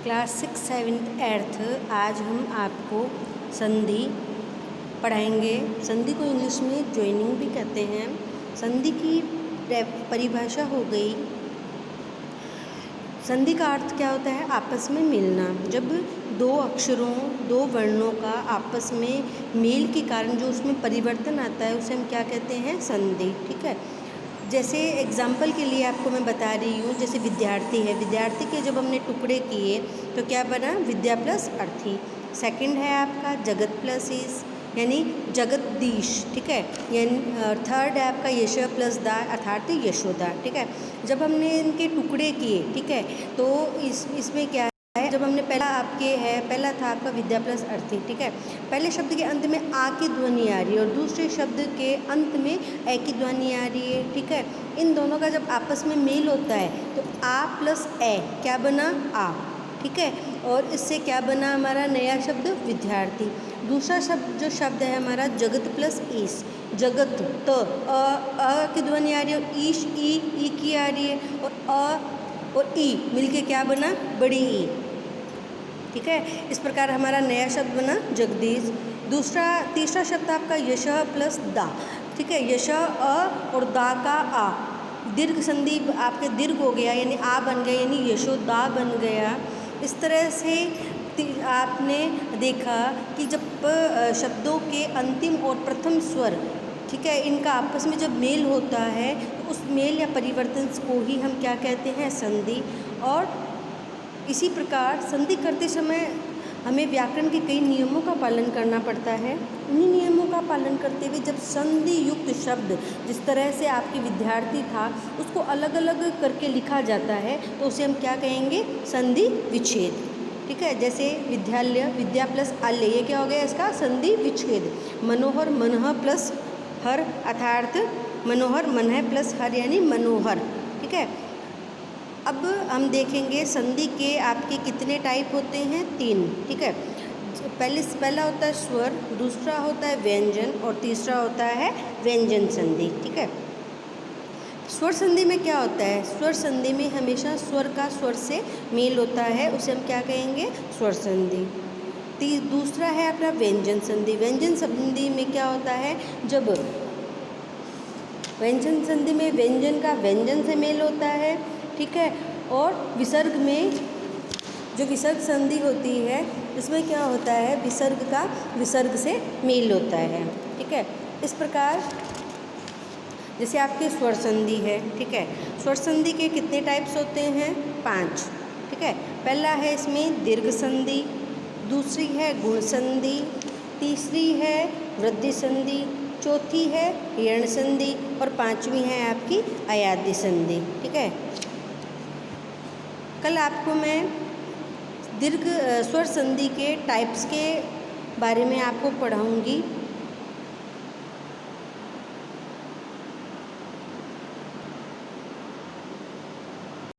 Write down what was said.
Class 6, 7, 8 आज हम आपको संधि पढ़ाएंगे। संधि को इंग्लिश में ज्वाइनिंग भी कहते हैं। संधि की परिभाषा हो गई। संधि का अर्थ क्या होता है? आपस में मिलना। जब दो अक्षरों, दो वर्णों का आपस में मेल के कारण जो उसमें परिवर्तन आता है उसे हम क्या कहते हैं? संधि। ठीक है। जैसे एग्जाम्पल के लिए आपको मैं बता रही हूँ, जैसे विद्यार्थी है, विद्यार्थी के जब हमने टुकड़े किए तो क्या बना? विद्या प्लस अर्थी। सेकंड है आपका जगत प्लस ईश यानी जगदीश। ठीक है। यानी थर्ड है आपका यश प्लस दा अर्थात यशोदा। ठीक है। जब हमने इनके टुकड़े किए, ठीक है, तो इसमें क्या है? जब हमने पहला था आपका विद्या प्लस अर्थी। ठीक है। पहले शब्द के अंत में आ की ध्वनि आ रही है और दूसरे शब्द के अंत में ए की ध्वनि आ रही है। ठीक है। इन दोनों का जब आपस में मेल होता है तो आ प्लस ए क्या बना? आ। ठीक है। और इससे क्या बना हमारा नया शब्द? विद्यार्थी। दूसरा जो शब्द है हमारा जगत प्लस ईश। जगत त अ की ध्वनि आ रही है और ईश ई की आ रही है और अ और ई मिलके क्या बना? बड़ी ई। ठीक है। इस प्रकार हमारा नया शब्द बना जगदीश। तीसरा शब्द आपका यश प्लस दा। ठीक है। यश अ और दा का आ, दीर्घ संधि आपके दीर्घ हो गया यानी आ बन गया यानी यशोदा बन गया। इस तरह से आपने देखा कि जब शब्दों के अंतिम और प्रथम स्वर, ठीक है, इनका आपस में जब मेल होता है तो उस मेल या परिवर्तन को ही हम क्या कहते हैं? संधि। और इसी प्रकार संधि करते समय हमें व्याकरण के कई नियमों का पालन करना पड़ता है। उन्हीं नियमों का पालन करते हुए जब संधि युक्त शब्द, जिस तरह से आपके विद्यार्थी था, उसको अलग अलग करके लिखा जाता है तो उसे हम क्या कहेंगे? संधि विच्छेद। ठीक है। जैसे विद्यालय, विद्या प्लस आल्य, ये क्या हो गया? इसका संधि विच्छेद। मनोहर, मनः प्लस हर अर्थात मनोहर, मनः प्लस हर यानी मनोहर। ठीक है। अब हम देखेंगे संधि के आपके कितने टाइप होते हैं? 3। ठीक है। पहला होता है स्वर, दूसरा होता है व्यंजन और तीसरा होता है व्यंजन संधि। ठीक है। स्वर संधि में क्या होता है? स्वर संधि में हमेशा स्वर का स्वर से मेल होता है, उसे हम क्या कहेंगे? स्वर संधि। दूसरा है अपना व्यंजन संधि। व्यंजन संधि में क्या होता है? जब व्यंजन संधि में व्यंजन का व्यंजन से मेल होता है। ठीक है। और विसर्ग में जो विसर्ग संधि होती है इसमें क्या होता है? विसर्ग का विसर्ग से मेल होता है। ठीक है। इस प्रकार जैसे आपके स्वर संधि है। ठीक है। स्वर संधि के कितने टाइप्स होते हैं? 5। ठीक है। पहला है इसमें दीर्घ संधि, दूसरी है गुण संधि, तीसरी है वृद्धि संधि, चौथी है यण संधि और पांचवी है आपकी अयाद्य संधि। ठीक है। कल आपको मैं दीर्घ स्वर संधि के टाइप्स के बारे में आपको पढ़ाऊंगी।